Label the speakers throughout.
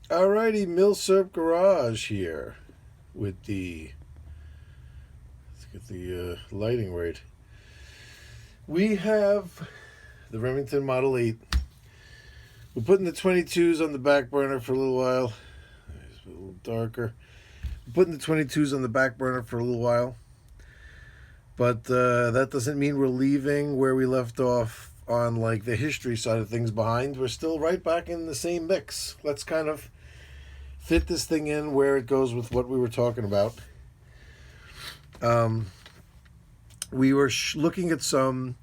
Speaker 1: Alrighty, Milsurp Garage here with the, let's get the lighting right. We have the Remington Model 8. We're putting the 22s on the back burner for a little while. It's a little darker. We're putting the 22s on the back burner for a little while. But that doesn't mean we're leaving where we left off on like the history side of things behind. We're still right back in the same mix. Let's kind of fit this thing in where it goes with what we were talking about. We were looking at some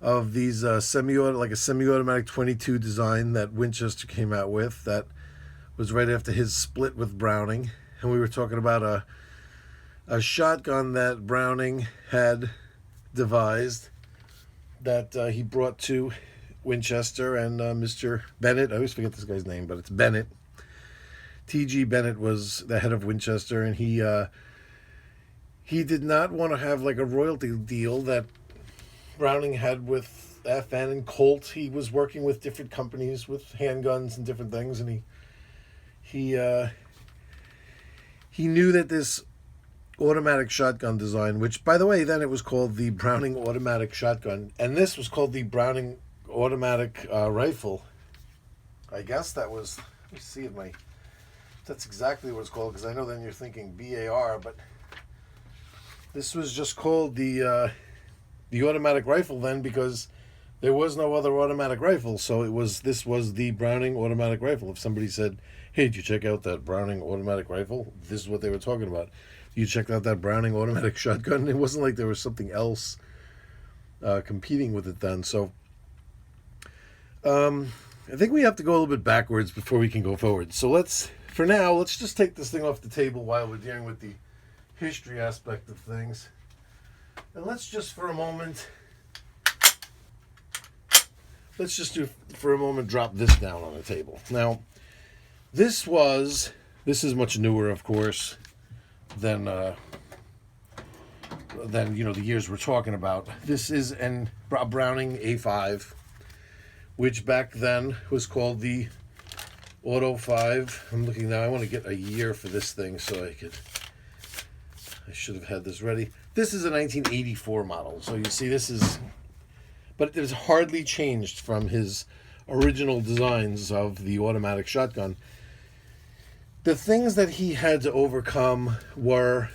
Speaker 1: of these semi-automatic 22 design that Winchester came out with. That was right after his split with Browning, and we were talking about a shotgun that Browning had devised that he brought to Winchester, and Mr. Bennett, I always forget this guy's name, but it's Bennett. T.G. Bennett was the head of Winchester, and he did not want to have like a royalty deal that Browning had with FN and Colt. He was working with different companies with handguns and different things, and he knew that this automatic shotgun design, which by the way then it was called the Browning automatic shotgun, and this was called the Browning automatic rifle. I guess that was, let me see if that's exactly what it's called, because I know then you're thinking BAR, but this was just called the automatic rifle then, because there was no other automatic rifle. So this was the Browning automatic rifle. If somebody said, "Hey, did you check out that Browning automatic rifle?" This is what they were talking about. You checked out that Browning automatic shotgun. It wasn't like there was something else competing with it then. So I think we have to go a little bit backwards before we can go forward. So let's just take this thing off the table while we're dealing with the history aspect of things. And let's just for a moment drop this down on the table. Now, this is much newer, of course, than the years we're talking about. This is a Browning A5, which back then was called the Auto 5. I'm looking now. I want to get a year for this thing so I should have had this ready. This is a 1984 model. So you see but it was hardly changed from his original designs of the automatic shotgun. The things that he had to overcome were,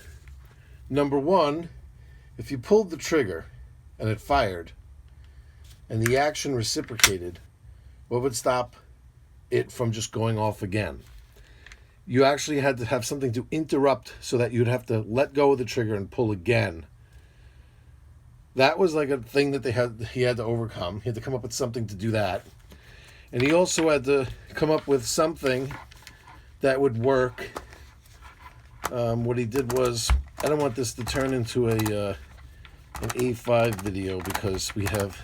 Speaker 1: number one, if you pulled the trigger and it fired and the action reciprocated, what would stop it from just going off again? You actually had to have something to interrupt so that you'd have to let go of the trigger and pull again. That was like a thing that he had to overcome. He had to come up with something to do that. And he also had to come up with something that would work. What he did was, I don't want this to turn into an A5 video, because we have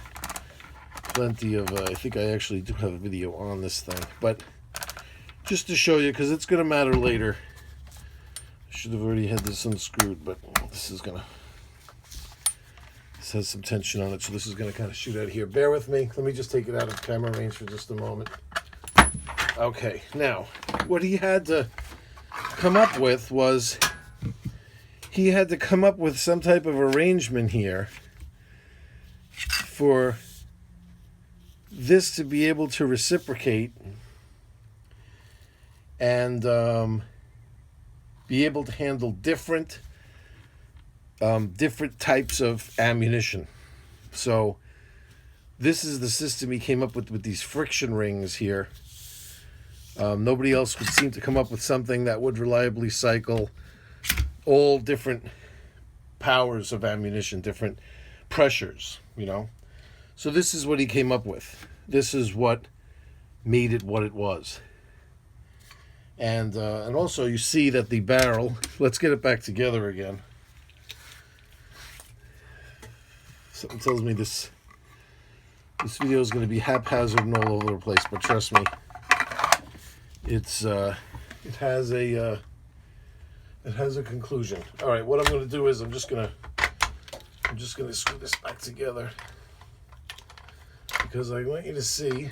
Speaker 1: plenty of, I think I actually do have a video on this thing, but just to show you, because it's going to matter later. I should have already had this unscrewed, but this has some tension on it, so this is going to kind of shoot out here. Bear with me. Let me just take it out of camera range for just a moment. Okay, now, what he had to come up with was, he had to come up with some type of arrangement here for this to be able to reciprocate and be able to handle different types of ammunition. So this is the system he came up with these friction rings here. Nobody else could seem to come up with something that would reliably cycle all different powers of ammunition, different pressures, So this is what he came up with. This is what made it what it was. And also you see that the barrel, let's get it back together again. Something tells me this video is going to be haphazard and all over the place, but trust me, it has a conclusion. All right, what I'm going to do is I'm just going to screw this back together, because I want you to see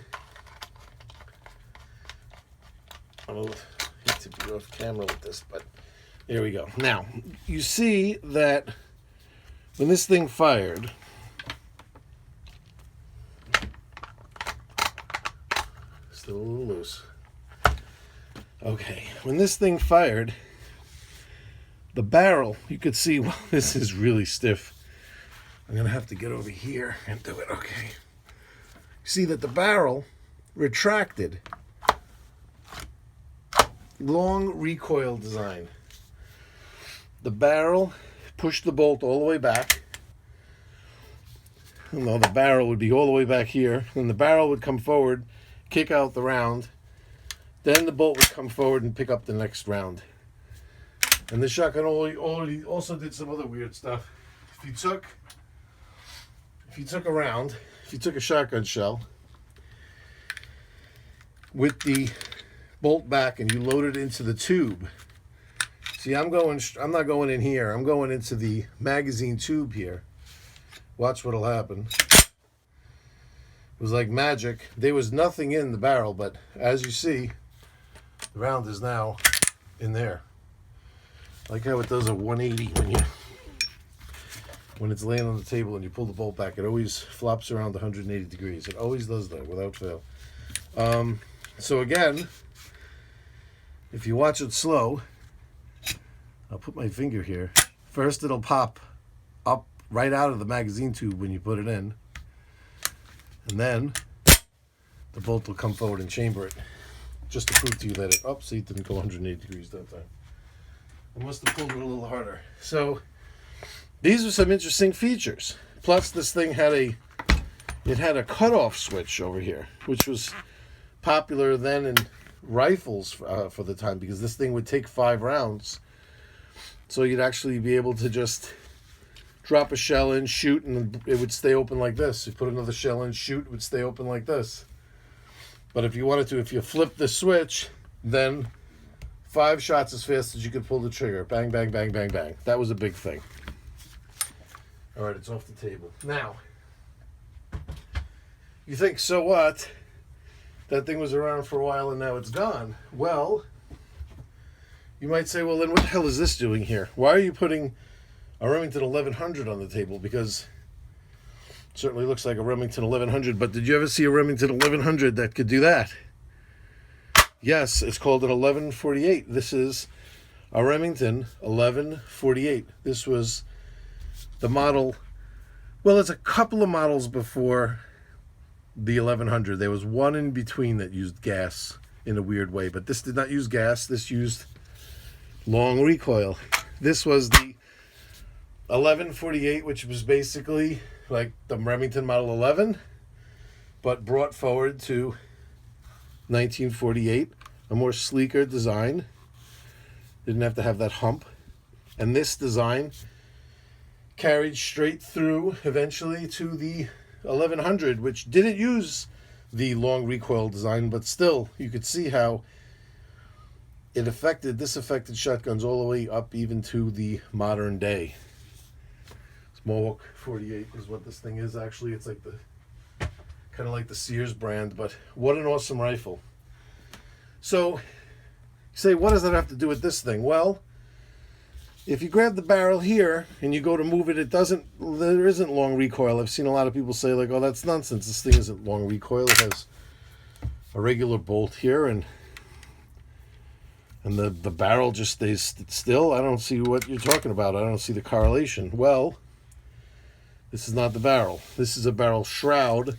Speaker 1: I hate to be off camera with this, but there we go. Now, you see that when this thing fired, still a little loose. Okay, when this thing fired, the barrel, you could see, well, this is really stiff. I'm going to have to get over here and do it. Okay. You see that the barrel retracted. Long recoil design. The barrel pushed the bolt all the way back. No, the barrel would be all the way back here. And the barrel would come forward, kick out the round. Then the bolt would come forward and pick up the next round. And the shotgun already also did some other weird stuff. If you took a shotgun shell with the bolt back and you load it into the tube. See, I'm not going in here. I'm going into the magazine tube here. Watch what'll happen. It was like magic. There was nothing in the barrel, but as you see, the round is now in there. I like how it does a 180 when it's laying on the table and you pull the bolt back. It always flops around 180 degrees. It always does that without fail. So again, if you watch it slow, I'll put my finger here. First it'll pop up right out of the magazine tube when you put it in. And then the bolt will come forward and chamber it. Just to prove to you that see, it didn't go 180 degrees that time. I must have pulled it a little harder. So these are some interesting features. Plus this thing had a cutoff switch over here, which was popular then in rifles for the time, because this thing would take 5 rounds. So you'd actually be able to just drop a shell in, shoot, and it would stay open like this. You put another shell in, shoot, it would stay open like this. But if you wanted to, if you flip the switch, then 5 shots as fast as you could pull the trigger. Bang, bang, bang, bang, bang. That was a big thing. All right, it's off the table. Now, you think, so what? That thing was around for a while and now it's gone. Well, you might say, well, then what the hell is this doing here? Why are you putting a Remington 1100 on the table? Because it certainly looks like a Remington 1100, but did you ever see a Remington 1100 that could do that? Yes, it's called an 1148. This is a Remington 1148. This was the model, well, it's a couple of models before the 1100. There was one in between that used gas in a weird way, but this did not use gas. This used long recoil. This was the 1148, which was basically like the Remington Model 11, but brought forward to 1948, a more sleeker design. Didn't have to have that hump. And this design carried straight through eventually to the 1100, which didn't use the long recoil design, but still you could see how this affected shotguns all the way up even to the modern day. Small 48 is what this thing is. Actually, it's like kind of like the Sears brand, but what an awesome rifle. So you say, what does that have to do with this thing? Well, if you grab the barrel here and you go to move it, there isn't long recoil. I've seen a lot of people say, like, oh, that's nonsense. This thing isn't long recoil. It has a regular bolt here, and the barrel just stays still. I don't see what you're talking about. I don't see the correlation. Well, this is not the barrel. This is a barrel shroud.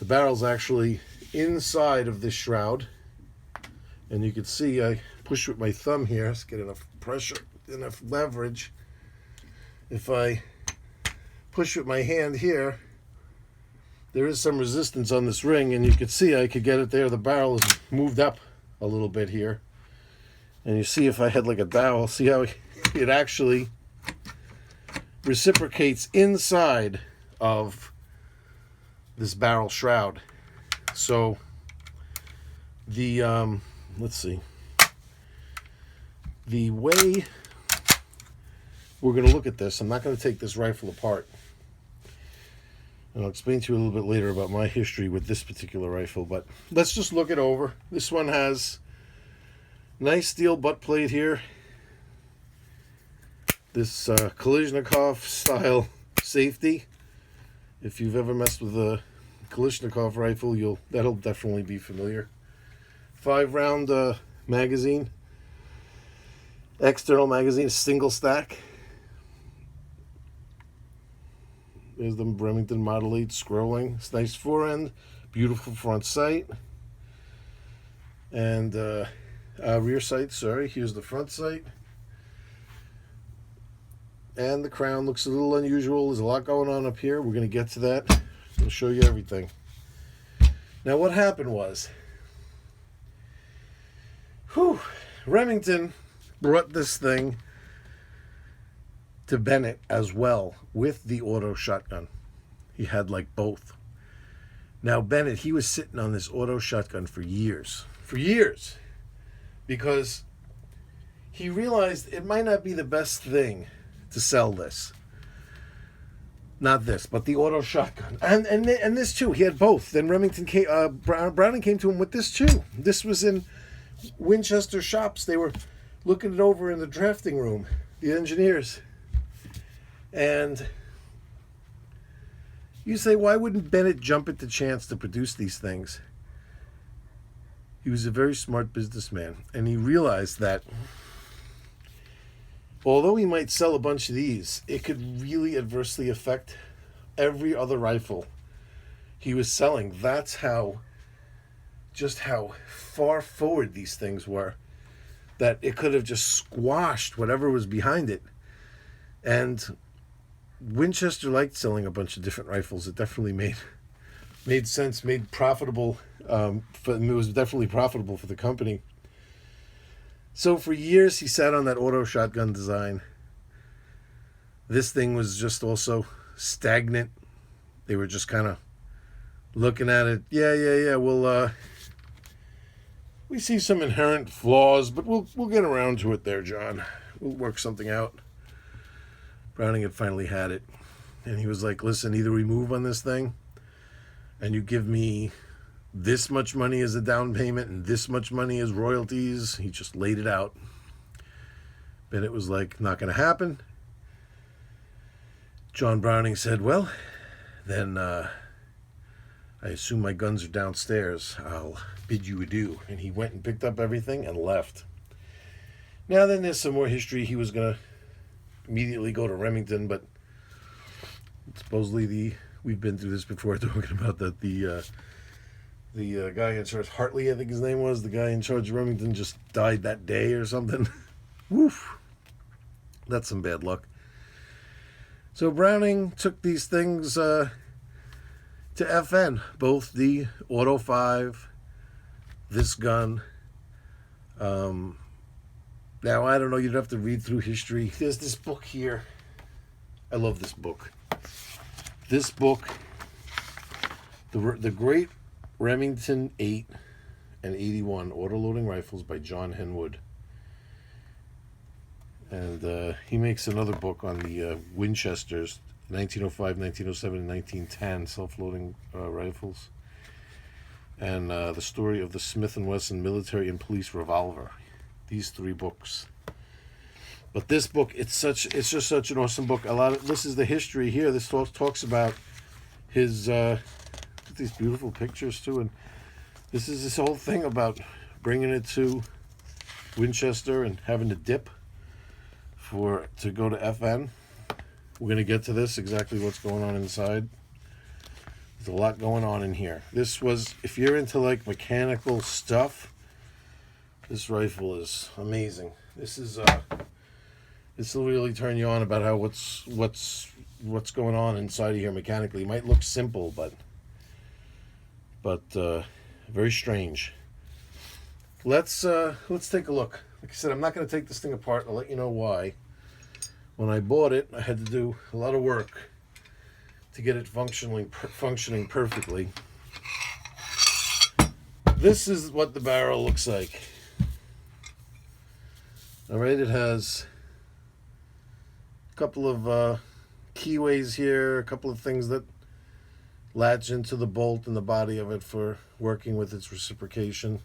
Speaker 1: The barrel's actually inside of this shroud. And you can see I push with my thumb here. Let's get enough pressure, enough leverage. If I push with my hand here, there is some resistance on this ring, and you can see I could get it there. The barrel is moved up a little bit here. And you see if I had like a dowel, see how it actually reciprocates inside of this barrel shroud. So the let's see, the way we're going to look at this, I'm not going to take this rifle apart, and I'll explain to you a little bit later about my history with this particular rifle, but let's just look it over. This one has Nice steel butt plate here. This Kalashnikov style safety. If you've ever messed with a Kalashnikov rifle, that'll definitely be familiar. 5-round magazine. External magazine, single stack. There's the Remington Model 8 scrolling. It's nice forend, beautiful front sight. And rear sight, sorry. Here's the front sight. And the crown looks a little unusual. There's a lot going on up here. We're going to get to that. I'll show you everything. Now, what happened was, Remington brought this thing to Bennett as well with the auto shotgun. He had like both. Now, Bennett, he was sitting on this auto shotgun for years. Because he realized it might not be the best thing to sell this. Not this, but the auto shotgun. And this too. He had both. Then Browning came to him with this too. This was in Winchester shops. They were looking it over in the drafting room, the engineers. And you say, why wouldn't Bennett jump at the chance to produce these things? He was a very smart businessman, and he realized that although he might sell a bunch of these, it could really adversely affect every other rifle he was selling. That's how far forward these things were, that it could have just squashed whatever was behind it. And Winchester liked selling a bunch of different rifles. It definitely made sense, made profitable. It was definitely profitable for the company. So for years, he sat on that auto shotgun design. This thing was just also stagnant. They were just kind of looking at it. Yeah. Well, we see some inherent flaws, but we'll get around to it there, John. We'll work something out. Browning had finally had it. And he was like, listen, either we move on this thing and you give me this much money as a down payment and this much money as royalties. He just laid it out. Bennett was like, not going to happen. John Browning said, well, then I assume my guns are downstairs. I'll bid you adieu. And he went and picked up everything and left. Now then there's some more history. He was going to immediately go to Remington, but supposedly we've been through this before, talking about that the guy in charge, Hartley, I think his name was, the guy in charge of Remington, just died that day or something. Woof. That's some bad luck. So Browning took these things to FN, both the Auto 5, this gun. Now, I don't know, you'd have to read through history. There's this book here. I love this book. This book, the Great Remington 8 and 81 Autoloading Rifles by John Henwood. And he makes another book on the Winchesters, 1905, 1907, and 1910 self-loading rifles. And the story of the Smith & Wesson military and police revolver. These 3 books. But this book, it's just such an awesome book. This is the history here. This talks about his these beautiful pictures too, and this is this whole thing about bringing it to Winchester and having to dip to go to FN. We're gonna get to this, exactly what's going on inside. There's a lot going on in here. This was, if you're into like mechanical stuff, this rifle is amazing. This will really turn you on about how what's going on inside of here mechanically. It might look simple, but very strange. Let's take a look. Like I said, I'm not going to take this thing apart. I'll let you know why. When I bought it, I had to do a lot of work to get it functioning perfectly. This is what the barrel looks like. All right, it has a couple of keyways here, a couple of things that latch into the bolt in the body of it for working with its reciprocation.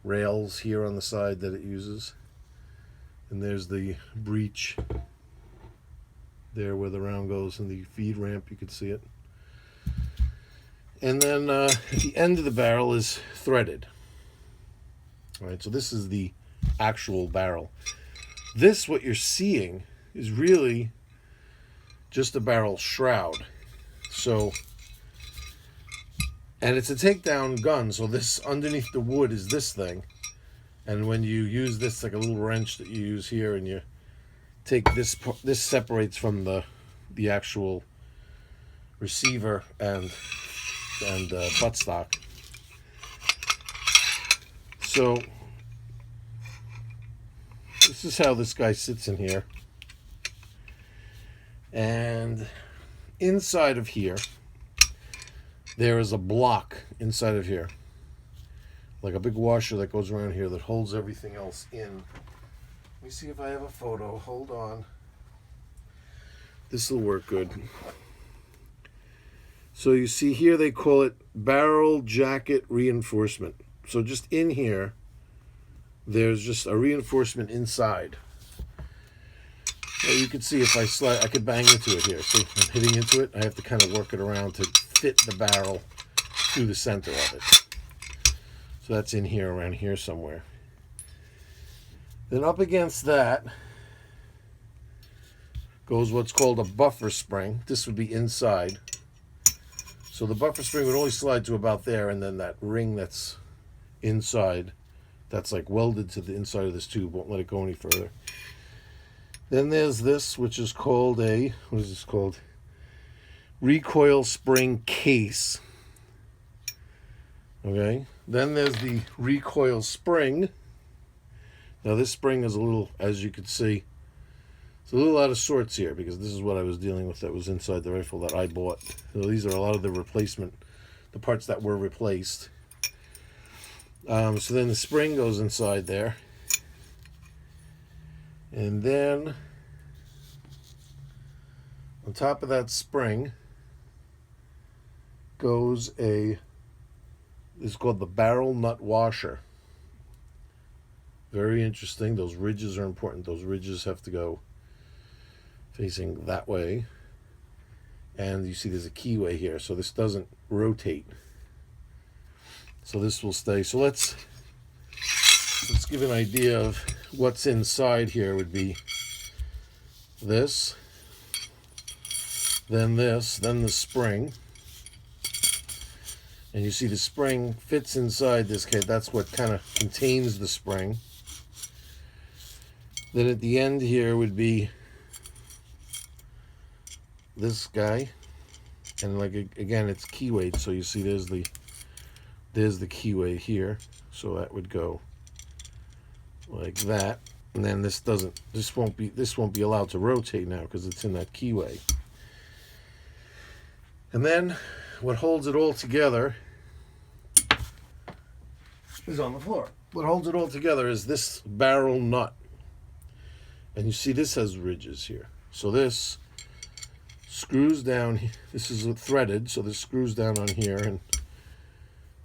Speaker 1: rails here on the side that it uses. And there's the breech there where the round goes, and the feed ramp, you can see it. And then at the end of the barrel is threaded. All right, so this is the actual barrel. This, what you're seeing, is really just a barrel shroud. So, and it's a takedown gun, so this underneath the wood is this thing. And when you use this, like a little wrench that you use here, and you take this separates from the actual receiver and buttstock. So this is how this guy sits in here. And inside of here, there is a block inside of here, like a big washer that goes around here that holds everything else in. Let me see if I have a photo. Hold on. This will work good. So you see here they call it barrel jacket reinforcement. So just in here, there's just a reinforcement inside. So you can see if I slide, I could bang into it here. See, I'm hitting into it. I have to kind of work it around to fit the barrel through the center of it. So that's in here, around here somewhere. Then up against that goes what's called a buffer spring. This would be inside. So the buffer spring would only slide to about there, and then that ring that's inside, that's like welded to the inside of this tube, won't let it go any further. Then there's this, which is called a, what is this called? Recoil Spring case. Okay. Then there's the Recoil Spring. Now this spring is a little, as you can see, it's a little out of sorts here, because this is what I was dealing with that was inside the rifle that I bought. So these are a lot of the replacement, the parts that were replaced. So then the spring goes inside there. And then on top of that spring goes it's called the barrel nut washer. Very interesting. Those ridges are important. Those ridges have to go facing that way. And you see there's a keyway here, so this doesn't rotate. So this will stay. So let's give an idea of what's inside here. Would be this, then the spring. And you see the spring fits inside this kit. That's what kind of contains the spring. Then at the end here would be this guy. And like again, it's keyway. So you see there's the keyway here. So that would go like that. And then this won't be allowed to rotate now because it's in that keyway. And then what holds it all together is on the floor. What holds it all together is this barrel nut. And you see this has ridges here. So this screws down. This is threaded, so this screws down on here. And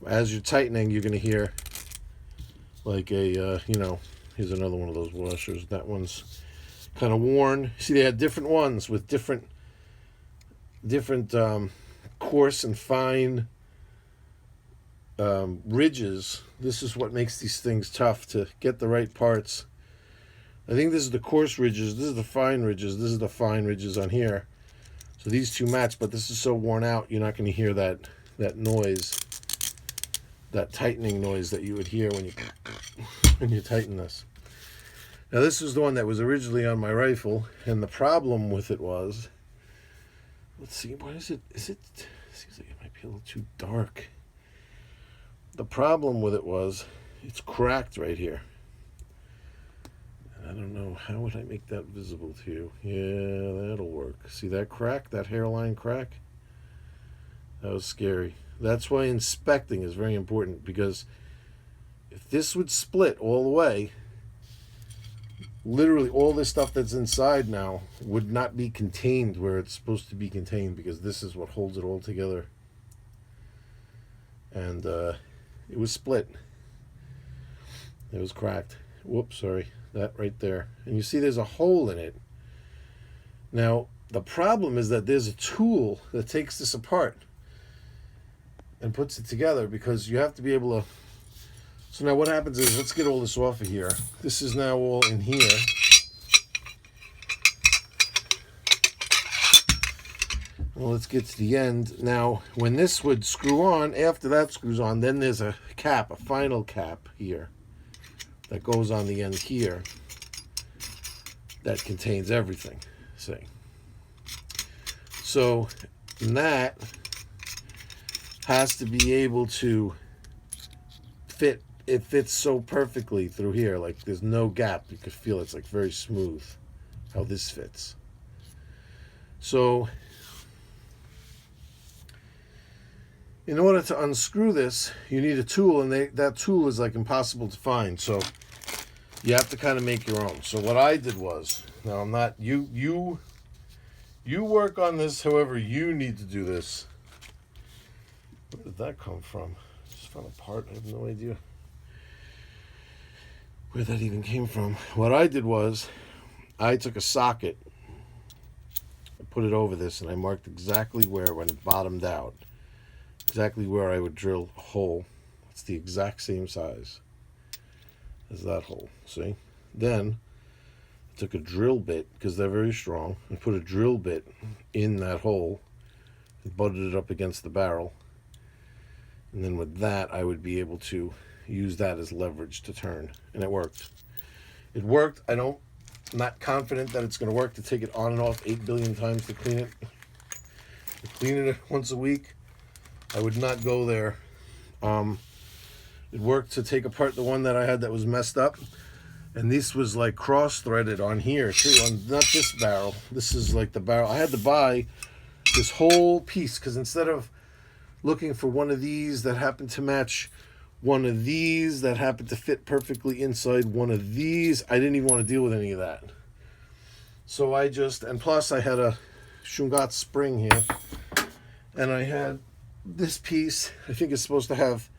Speaker 1: as you're tightening, you're going to hear like a, here's another one of those washers. That one's kind of worn. See, they had different ones with different coarse and fine ridges. This is what makes these things tough to get the right parts. I think this is the coarse ridges. This is the fine ridges. This is the fine ridges on here. So these two match, but this is so worn out, you're not going to hear that noise, that tightening noise that you would hear when you tighten this. Now this was the one that was originally on my rifle, and the problem with it was, let's see, what is it? It seems like it might be a little too dark. The problem with it was, it's cracked right here. And I don't know, how would I make that visible to you? Yeah, that'll work. See that crack, that hairline crack? That was scary. That's why inspecting is very important, because if this would split all the way, literally all this stuff that's inside now would not be contained where it's supposed to be contained, because this is what holds it all together. And it was split. It was cracked. Whoops, sorry. That right there. And you see there's a hole in it. Now, the problem is that there's a tool that takes this apart and puts it together, because you have to be able to. So now what happens is, let's get all this off of here. This is now all in here. Well, let's get to the end. Now, when this would screw on, after that screws on, then there's a cap, a final cap here that goes on the end here that contains everything. See? So that has to be able to fit. It fits so perfectly through here, like there's no gap. You could feel it's like very smooth how this fits. So in order to unscrew this, you need a tool, and that tool is like impossible to find. So you have to kind of make your own. So what I did was, now I'm not, you work on this however you need to do this. Where did that come from? Just found a part. I have no idea where that even came from. What I did was, I took a socket, I put it over this, and I marked exactly where, when it bottomed out, exactly where I would drill a hole. It's the exact same size as that hole, see? Then I took a drill bit, because they're very strong, and put a drill bit in that hole and butted it up against the barrel. And then with that, I would be able to use that as leverage to turn. And it worked. It worked. I'm not confident that it's going to work to take it on and off 8 billion times to clean it. To clean it once a week, I would not go there. It worked to take apart the one that I had that was messed up. And this was like cross-threaded on here too, on not this barrel. This is like the barrel. I had to buy this whole piece, because instead of looking for one of these that happened to match one of these that happened to fit perfectly inside one of these, I didn't even want to deal with any of that. So I just, and plus I had a Shroud spring here, and I had this piece. I think it's supposed to have,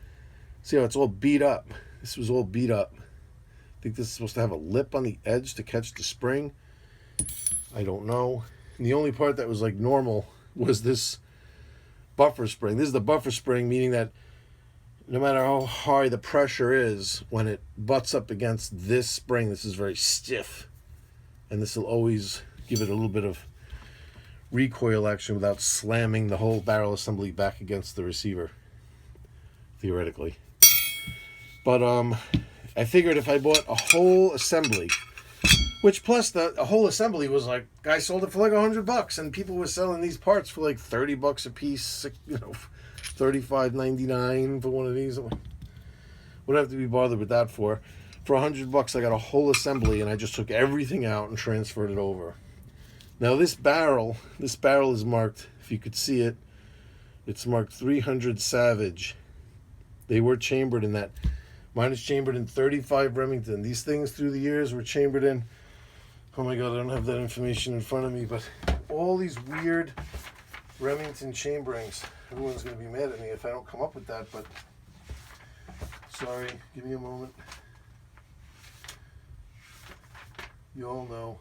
Speaker 1: see how it's all beat up. This was all beat up. I think this is supposed to have a lip on the edge to catch the spring. I don't know. And the only part that was like normal was this buffer spring. This is the buffer spring, meaning that no matter how high the pressure is, when it butts up against this spring, this is very stiff. And this will always give it a little bit of recoil action without slamming the whole barrel assembly back against the receiver, theoretically. But I figured if I bought a whole assembly, which plus a whole assembly was like, guy sold it for like $100, and people were selling these parts for like $30 a piece, $35.99 for one of these. Would have to be bothered with that for $100. I got a whole assembly, and I just took everything out and transferred it over. Now this barrel is marked, if you could see it, it's marked 300 Savage. They were chambered in that. Mine is chambered in 35 Remington. These things through the years were chambered in, oh my God, I don't have that information in front of me, but all these weird Remington chamberings. Everyone's going to be mad at me if I don't come up with that, but sorry, give me a moment. You all know.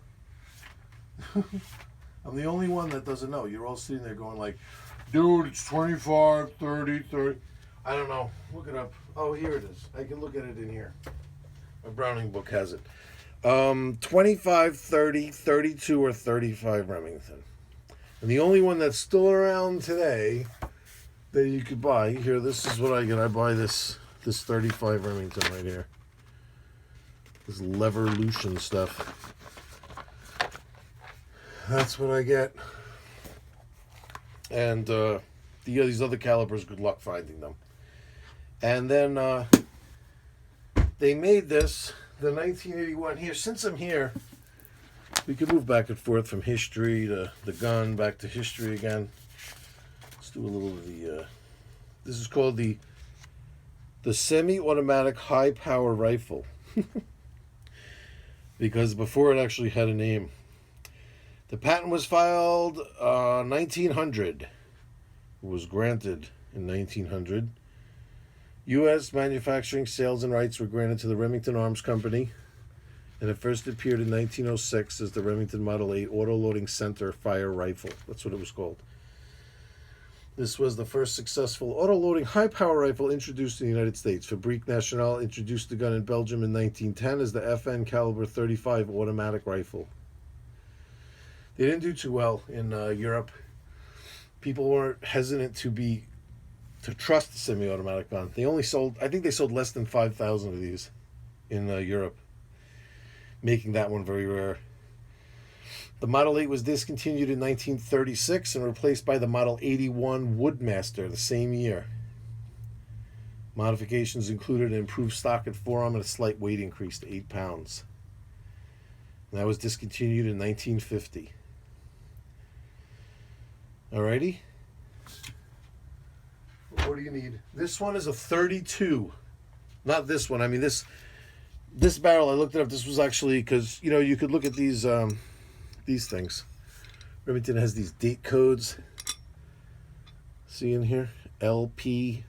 Speaker 1: I'm the only one that doesn't know. You're all sitting there going like, dude, it's 25, 30, 30. I don't know. Look it up. Oh, here it is. I can look at it in here. My Browning book has it. 25, 30, 32, or 35 Remington. And the only one that's still around today that you could buy, here, this is what I get. I buy this 35 Remington right here. This Levolution stuff. That's what I get. And these other calibers, good luck finding them. And then they made this, the 1981 here. Since I'm here, we can move back and forth from history to the gun, back to history again. Let's do a little of the, this is called the semi-automatic high-power rifle. Because before it actually had a name. The patent was filed 1900. It was granted in 1900. U.S. manufacturing sales and rights were granted to the Remington Arms Company, and it first appeared in 1906 as the Remington Model 8 Autoloading Centerfire rifle. That's what it was called. This was the first successful autoloading high-power rifle introduced in the United States. Fabrique Nationale introduced the gun in Belgium in 1910 as the FN caliber 35 automatic rifle. They didn't do too well in Europe. People were hesitant to trust the semi-automatic gun. They only sold, I think they sold less than 5,000 of these in Europe, making that one very rare. The Model 8 was discontinued in 1936 and replaced by the Model 81 Woodmaster the same year. Modifications included an improved stock and forearm and a slight weight increase to 8 pounds. And that was discontinued in 1950. Alrighty. What do you need? This one is a 32. Not this one. I mean, this barrel, I looked it up. This was actually, because, you know, you could look at these things. Remington has these date codes. See in here? LP.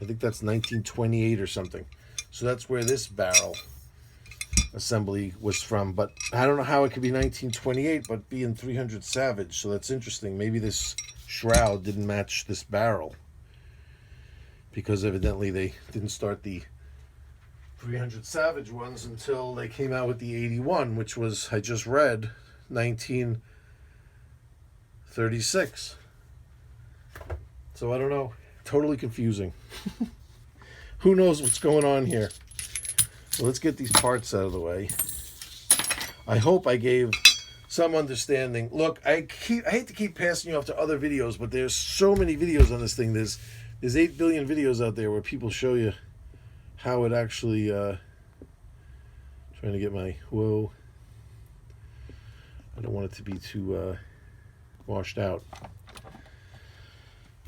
Speaker 1: I think that's 1928 or something. So that's where this barrel assembly was from. But I don't know how it could be 1928, but being 300 Savage. So that's interesting. Maybe this Shroud didn't match this barrel, because evidently they didn't start the 300 Savage ones until they came out with the 81, which was, I just read, 1936. So I don't know. Totally confusing. Who knows what's going on here? So let's get these parts out of the way. I hope I gave some understanding. Look, I hate to keep passing you off to other videos, but there's so many videos on this thing. There's 8 billion videos out there where people show you how it actually, trying to get my, whoa. I don't want it to be too washed out.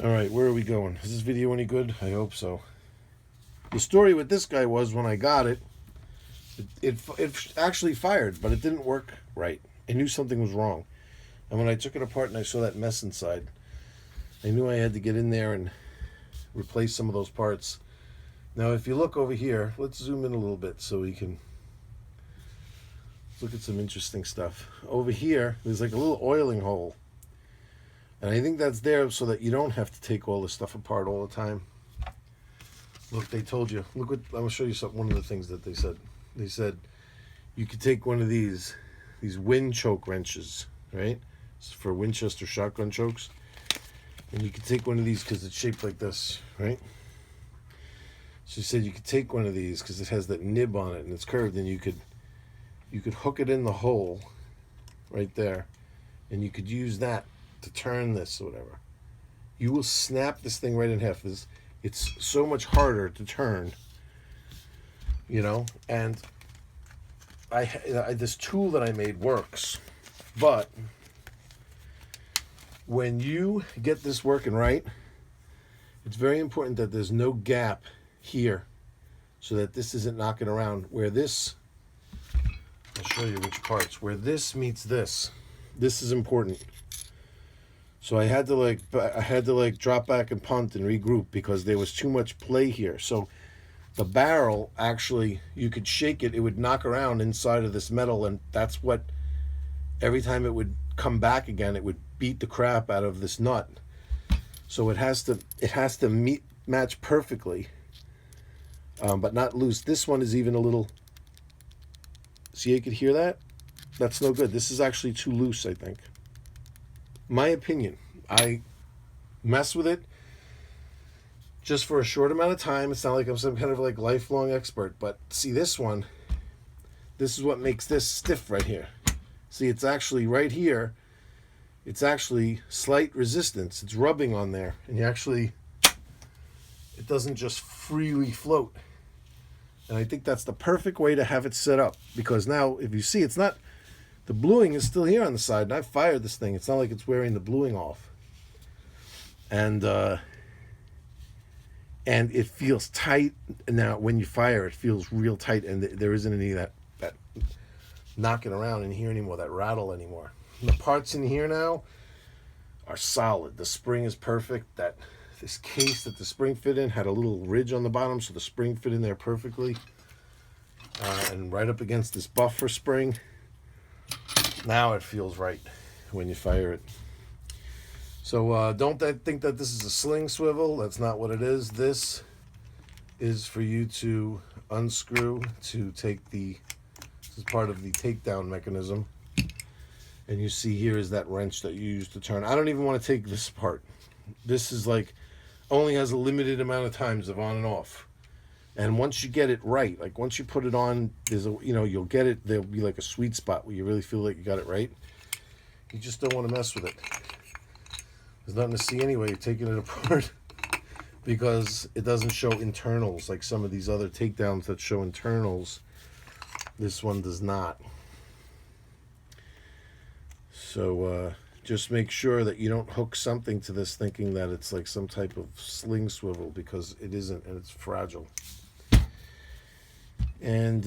Speaker 1: All right, where are we going? Is this video any good? I hope so. The story with this guy was, when I got it, it actually fired, but it didn't work right. I knew something was wrong. And when I took it apart and I saw that mess inside, I knew I had to get in there and replace some of those parts. Now, if you look over here, let's zoom in a little bit so we can look at some interesting stuff. Over here, there's like a little oiling hole. And I think that's there so that you don't have to take all this stuff apart all the time. Look, they told you. Look what, I'm going to show you one of the things that they said. They said you could take one of these wind choke wrenches, right? It's for Winchester shotgun chokes. And you could take one of these because it's shaped like this, right? She said you could take one of these because it has that nib on it and it's curved, and you could hook it in the hole right there, and you could use that to turn this or whatever. You will snap this thing right in half. It's so much harder to turn, you know. And this tool that I made works, but when you get this working right, it's very important that there's no gap here so that this isn't knocking around. Where this, I'll show you which parts, where this meets this is important. So I had to drop back and punt and regroup because there was too much play here. So the barrel, actually, you could shake it, it would knock around inside of this metal, and that's what, every time it would come back again, it would beat the crap out of this nut. So it has to match perfectly, but not loose. This one is even a little, see, you could hear that? That's no good. This is actually too loose, I think. My opinion. I mess with it just for a short amount of time. It's not like I'm some kind of like lifelong expert, but see, this one, this is what makes this stiff right here. See, it's actually right here. It's actually slight resistance. It's rubbing on there, and it doesn't just freely float. And I think that's the perfect way to have it set up, because now if you see, it's not, the bluing is still here on the side, and I fired this thing. It's not like it's wearing the bluing off. And it feels tight. Now, when you fire, it feels real tight, and there isn't any of that knocking around in here anymore, that rattle anymore. And the parts in here now are solid. The spring is perfect. That this case that the spring fit in had a little ridge on the bottom, so the spring fit in there perfectly. And right up against this buffer spring. Now it feels right when you fire it. So don't think that this is a sling swivel. That's not what it is. This is for you to unscrew to take this is part of the takedown mechanism. And you see here is that wrench that you use to turn. I don't even want to take this apart. This is like, only has a limited amount of times of on and off. And once you get it right, like once you put it on, there's a, you'll get it, there'll be like a sweet spot where you really feel like you got it right. You just don't want to mess with it. There's nothing to see anyway, you're taking it apart because it doesn't show internals like some of these other takedowns that show internals. This one does not. So just make sure that you don't hook something to this thinking that it's like some type of sling swivel, because it isn't, and it's fragile. And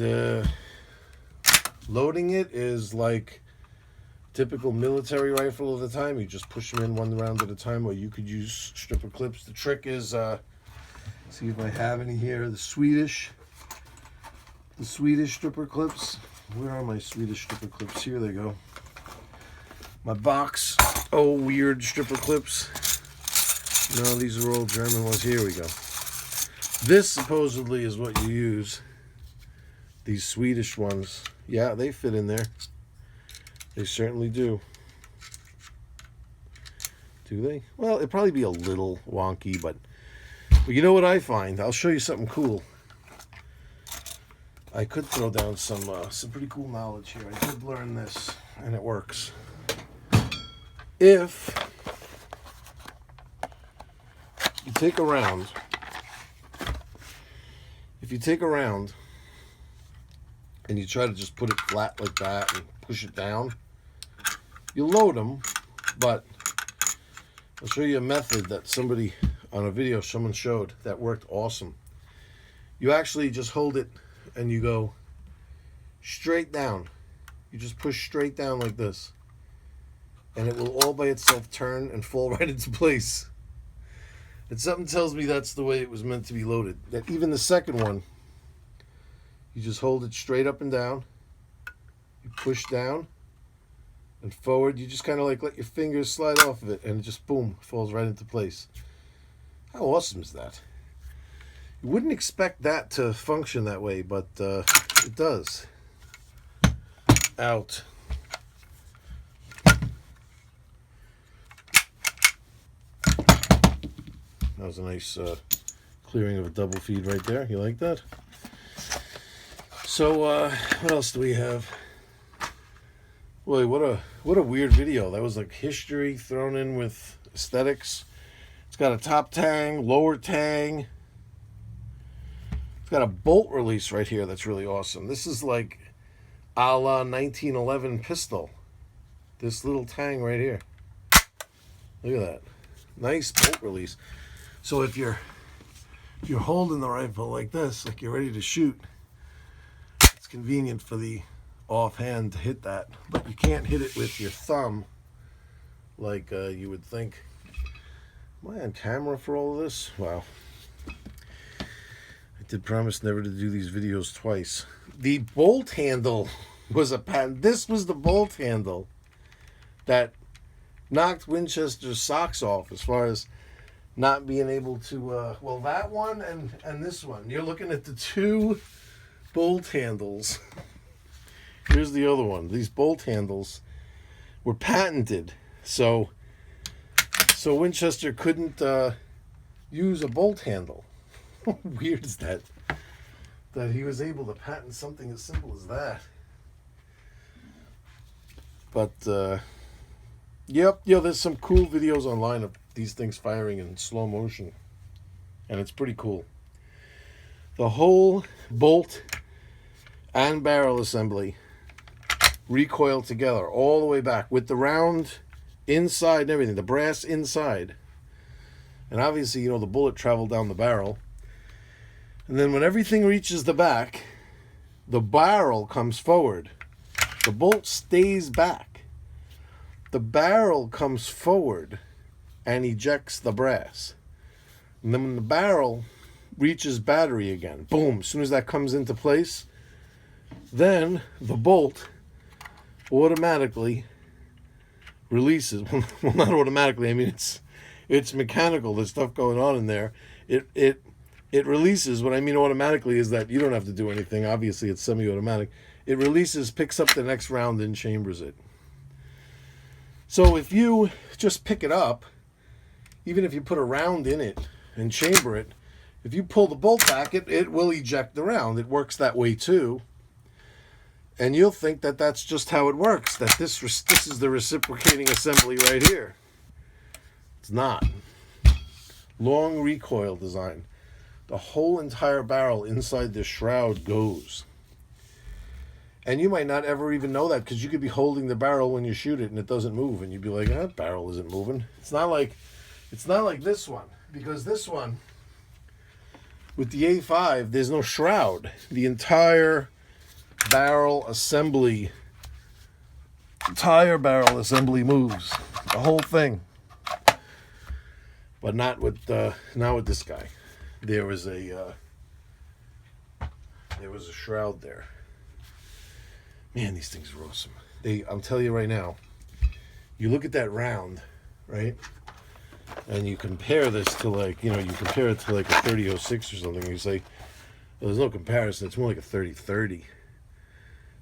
Speaker 1: loading it is like typical military rifle of the time. You just push them in one round at a time, or you could use stripper clips. The trick is, see if I have any here, the Swedish stripper clips. Where are my Swedish stripper clips? Here they go. My box, weird stripper clips. No, these are all German ones. Here we go. This supposedly is what you use. These Swedish ones. Yeah, they fit in there. They certainly do. Do they? Well, it'd probably be a little wonky, but you know what I find? I'll show you something cool. I could throw down some pretty cool knowledge here. I did learn this, and it works. If you take a round, and you try to just put it flat like that and push it down, you load them, but I'll show you a method that somebody on a video someone showed that worked awesome. You actually just hold it and you go straight down. You just push straight down like this, and it will all by itself turn and fall right into place. And something tells me that's the way it was meant to be loaded. That even the second one, you just hold it straight up and down, you push down and forward, you just kind of like let your fingers slide off of it, and it just boom, falls right into place. How awesome is that? You wouldn't expect that to function that way, but it does. Out. That was a nice clearing of a double feed right there. You like that? So what else do we have? Boy, what a weird video. That was like history thrown in with aesthetics. It's got a top tang, lower tang. It's got a bolt release right here that's really awesome. This is like a la 1911 pistol. This little tang right here. Look at that. Nice bolt release. So if you're holding the rifle like this, like you're ready to shoot, it's convenient for the offhand to hit that, but you can't hit it with your thumb like you would think. Am I on camera for all of this? Wow. I did promise never to do these videos twice. The bolt handle was a patent. This was the bolt handle that knocked Winchester's socks off as far as not being able to, well, that one and this one. You're looking at the two bolt handles. Here's the other one. These bolt handles were patented. So Winchester couldn't use a bolt handle. How weird is that? That he was able to patent something as simple as that. But, yep, there's some cool videos online of these things firing in slow motion. And it's pretty cool. The whole bolt and barrel assembly recoil together all the way back with the round inside and everything, the brass inside. And obviously, the bullet traveled down the barrel. And then when everything reaches the back, the barrel comes forward. The bolt stays back. The barrel comes forward and ejects the brass. And then when the barrel reaches battery again, boom, as soon as that comes into place, then the bolt automatically releases. Well, not automatically. I mean, it's mechanical. There's stuff going on in there. It releases. What I mean automatically is that you don't have to do anything. Obviously, it's semi-automatic. It releases, picks up the next round, and chambers it. So if you just pick it up, even if you put a round in it and chamber it, if you pull the bolt back, it will eject the round. It works that way too. And you'll think that that's just how it works, that this is the reciprocating assembly right here. It's not. Long recoil design. The whole entire barrel inside this shroud goes. And you might not ever even know that, because you could be holding the barrel when you shoot it and it doesn't move, and you'd be like, that barrel isn't moving. It's not like this one, because this one with the A5, there's no shroud. The entire barrel assembly moves, the whole thing. But not with this guy. There was a shroud there. Man, these things are awesome. I'm telling you right now, you look at that round, right? And you compare this to you compare it to like a 30-06 or something, and you say, well, there's no comparison, it's more like a 30-30. It's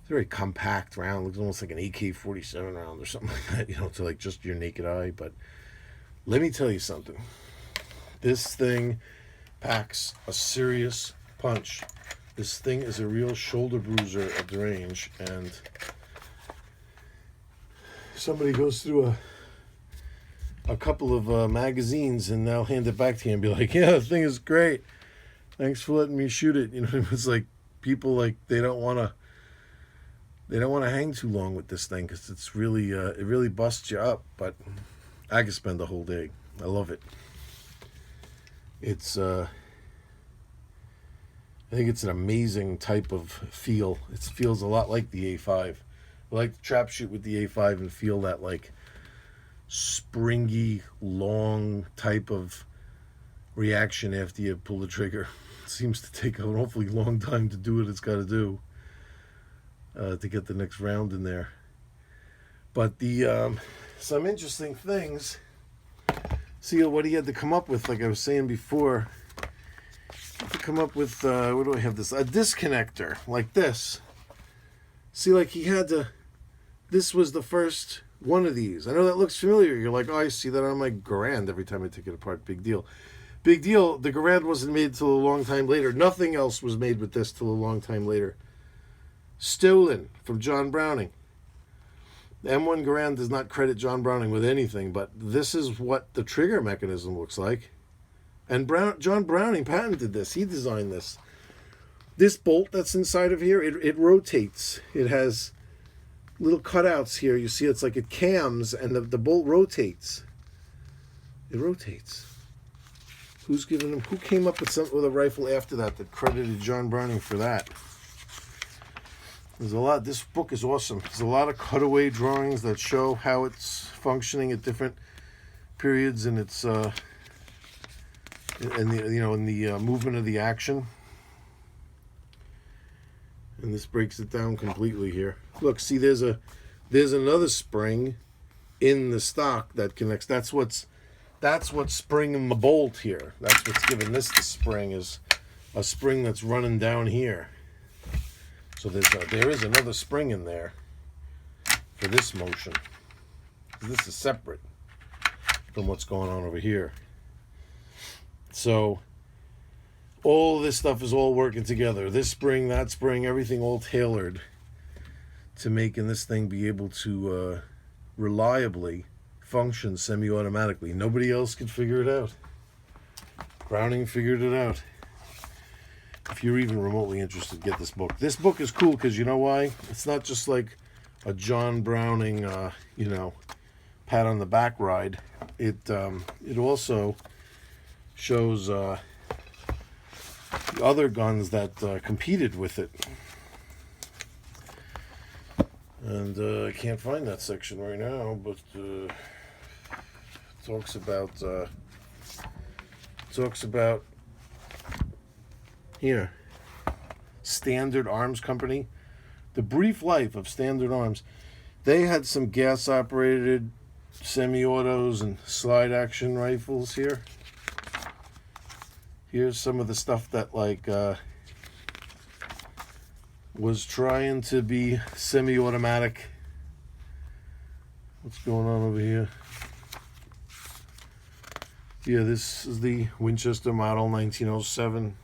Speaker 1: a very compact round, looks almost like an AK-47 round or something like that, to like just your naked eye. But let me tell you something. This thing packs a serious punch. This thing is a real shoulder bruiser at the range, and somebody goes through a couple of magazines and they'll hand it back to you and be like, yeah, the thing is great. Thanks for letting me shoot it. It's like people they don't want to hang too long with this thing, because it's really it really busts you up. But I could spend the whole day. I love it. It's I think it's an amazing type of feel. It feels a lot like the A5. I like to trap shoot with the A5 and feel that like springy, long type of reaction after you pull the trigger. It seems to take an awfully long time to do what it's got to do to get the next round in there. But some interesting things. See what he had to come up with, like I was saying before. To come up with what do I have this? A disconnector like this. See, like he had to. This was the first one of these. I know that looks familiar. You're like, oh, I see that on my Garand every time I take it apart. Big deal. Big deal. The Garand wasn't made till a long time later. Nothing else was made with this till a long time later. Stolen from John Browning. The M1 Garand does not credit John Browning with anything, but this is what the trigger mechanism looks like. And John Browning patented this. He designed this. This bolt that's inside of here, it rotates. It has little cutouts here. You see, it's like it cams, and the bolt rotates. It rotates. Who came up with a rifle after that credited John Browning for that? There's a lot. This book is awesome. There's a lot of cutaway drawings that show how it's functioning at different periods, and it's in the movement of the action. And this breaks it down completely here. Look, see, there's another spring in the stock that connects. That's what's springing the bolt here. That's what's giving this the spring, is a spring that's running down here. So there is another spring in there for this motion. This is separate from what's going on over here. So all this stuff is all working together. This spring, that spring, everything all tailored to making this thing be able to reliably function semi-automatically. Nobody else could figure it out. Browning figured it out. If you're even remotely interested, get this book. This book is cool because you know why? It's not just like a John Browning, pat on the back ride. It also shows other guns that competed with it. And I can't find that section right now, but it talks about talks about here, Standard Arms Company. The brief life of Standard Arms. They had some gas-operated semi-autos and slide-action rifles here. Here's some of the stuff that, like, was trying to be semi-automatic. What's going on over here? Yeah, this is the Winchester Model 1907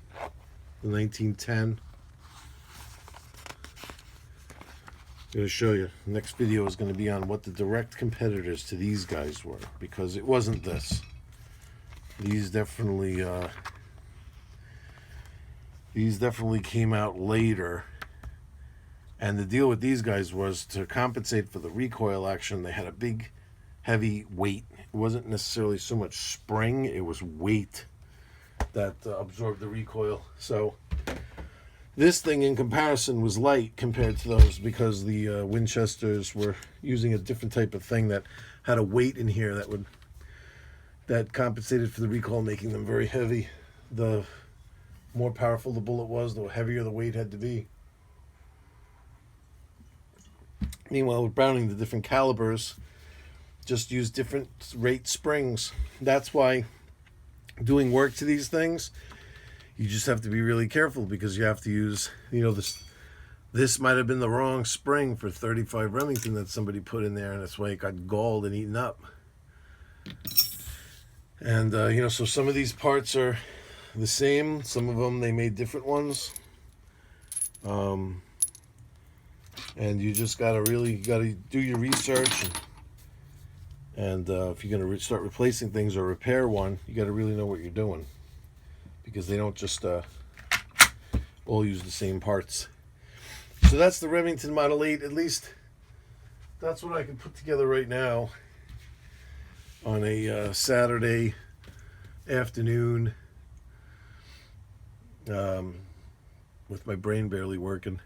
Speaker 1: to 1910. I'm going to show you. The next video is going to be on what the direct competitors to these guys were, because it wasn't this. These definitely came out later. And the deal with these guys was to compensate for the recoil action. They had a big, heavy weight. It wasn't necessarily so much spring, it was weight that absorbed the recoil. So this thing in comparison was light compared to those, because the Winchesters were using a different type of thing that had a weight in here that compensated for the recoil, making them very heavy. The more powerful the bullet was, the heavier the weight had to be. Meanwhile, with Browning, the different calibers just use different rate springs. That's why doing work to these things, you just have to be really careful, because you have to use, this might have been the wrong spring for 35 Remington that somebody put in there, and that's why it got galled and eaten up. And, so some of these parts are the same. Some of them, they made different ones. And you just gotta do your research, and if you're gonna start replacing things or repair one, you gotta really know what you're doing, because they don't just all use the same parts. So that's the Remington Model 8. At least that's what I can put together right now on a Saturday afternoon, with my brain barely working.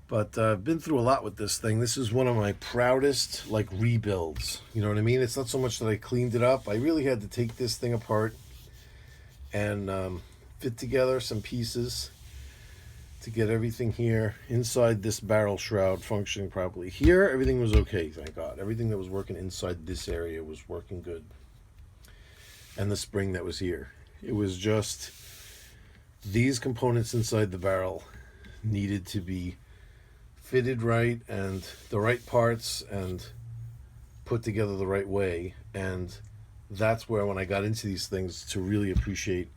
Speaker 1: But I've been through a lot with this thing. This is one of my proudest, like, rebuilds. You know what I mean? It's not so much that I cleaned it up. I really had to take this thing apart and fit together some pieces to get everything here inside this barrel shroud functioning properly. Here, everything was okay, thank God. Everything that was working inside this area was working good. And the spring that was here. It was just these components inside the barrel needed to be fitted right, and the right parts, and put together the right way. And that's where, when I got into these things, to really appreciate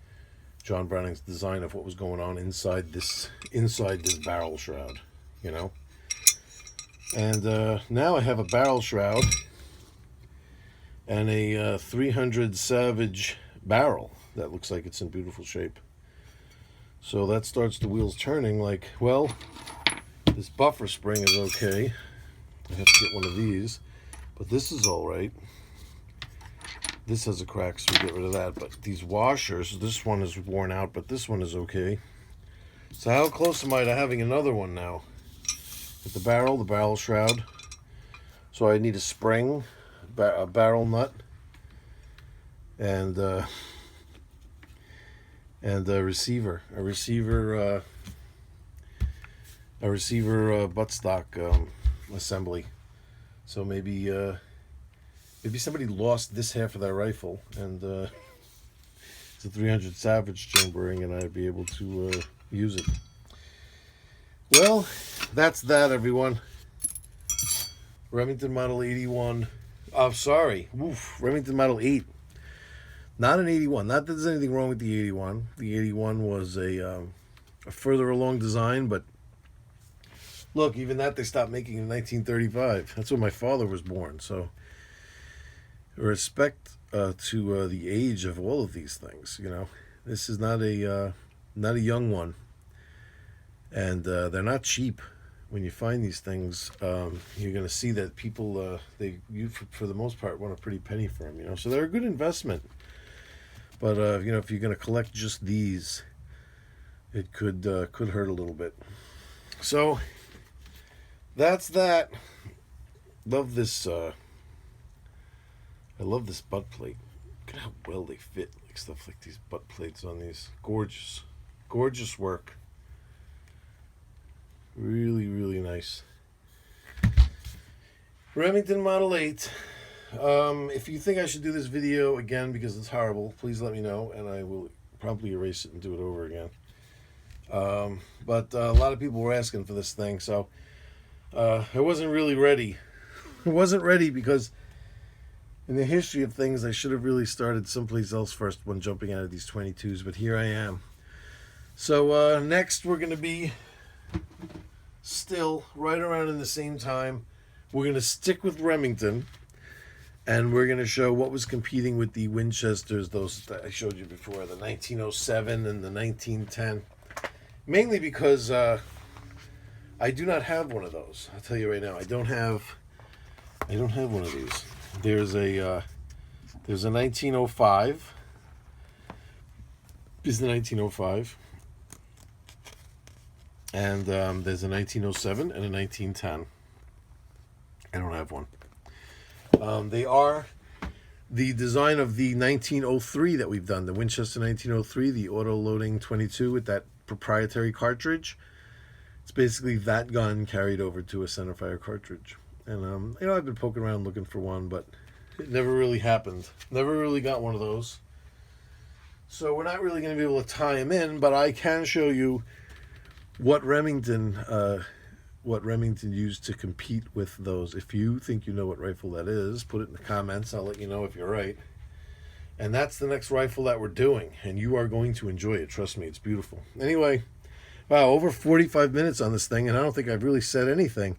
Speaker 1: John Browning's design of what was going on inside this barrel shroud, And now I have a barrel shroud and a 300 Savage barrel that looks like it's in beautiful shape. So that starts the wheels turning, like, well, this buffer spring is okay. I have to get one of these, but this is all right. This has a crack, so we get rid of that. But these washers, this one is worn out, but this one is okay. So how close am I to having another one now? With the barrel shroud. So I need a spring, a barrel nut, and a receiver. A receiver buttstock assembly. So maybe somebody lost this half of their rifle, and it's a 300 Savage chambering, and I'd be able to use it. Well, that's that, everyone. Remington Model 81. Oh, sorry. Oof, Remington Model 8. Not an 81. Not that there's anything wrong with the 81. The 81 was a further along design, but look, even that they stopped making in 1935. That's when my father was born. So, respect to the age of all of these things. This is not a young one, and they're not cheap. When you find these things, you're going to see that people you for the most part want a pretty penny for them. So they're a good investment. But if you're going to collect just these, it could hurt a little bit. So that's that. Love this. I love this butt plate. Look at how well they fit. like stuff like these butt plates on these. Gorgeous. Gorgeous work. Really, really nice. Remington Model 8. If you think I should do this video again because it's horrible, please let me know, and I will promptly erase it and do it over again. But a lot of people were asking for this thing, so I wasn't really ready. I wasn't ready because in the history of things, I should have really started someplace else first when jumping out of these 22s, but here I am. So next we're going to be still right around in the same time. We're going to stick with Remington, and we're going to show what was competing with the Winchesters, those that I showed you before, the 1907 and the 1910. Mainly because I do not have one of those. I'll tell you right now, I don't have one of these. There's a 1905. This is the 1905. And there's a 1907 and a 1910. I don't have one. They are the design of the 1903 that we've done, the Winchester 1903, the Autoloading 22 with that proprietary cartridge. It's basically that gun carried over to a Centerfire cartridge. And I've been poking around looking for one, but it never really happened. Never really got one of those. So we're not really going to be able to tie them in, but I can show you what Remington used to compete with those. If you think you know what rifle that is, put it in the comments. I'll let you know if you're right. And that's the next rifle that we're doing, and you are going to enjoy it. Trust me, it's beautiful. Anyway, wow, over 45 minutes on this thing, and I don't think I've really said anything.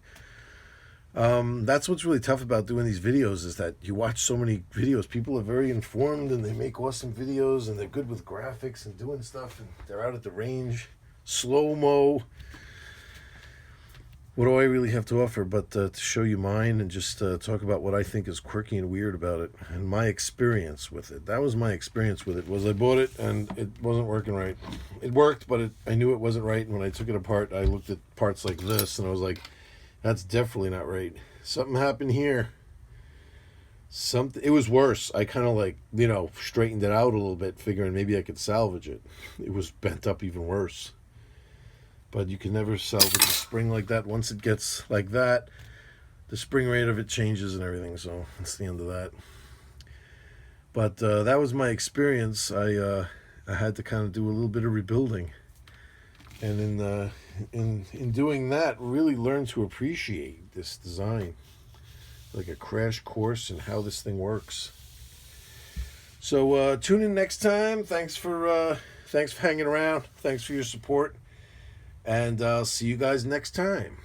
Speaker 1: That's what's really tough about doing these videos, is that you watch so many videos. People are very informed, and they make awesome videos, and they're good with graphics and doing stuff, and they're out at the range. Slow-mo. What do I really have to offer but to show you mine and just talk about what I think is quirky and weird about it and my experience with it. That was my experience with it. Was I bought it and it wasn't working right. It worked, but I knew it wasn't right. And when I took it apart, I looked at parts like this and I was like, that's definitely not right. Something happened here. It was worse. I kind of like, straightened it out a little bit, figuring maybe I could salvage it. It was bent up even worse. But you can never salvage a spring like that. Once it gets like that, the spring rate of it changes and everything. So that's the end of that. But that was my experience. I had to kind of do a little bit of rebuilding, and in doing that, really learn to appreciate this design, like a crash course in how this thing works. So tune in next time. Thanks for hanging around. Thanks for your support. And I'll see you guys next time.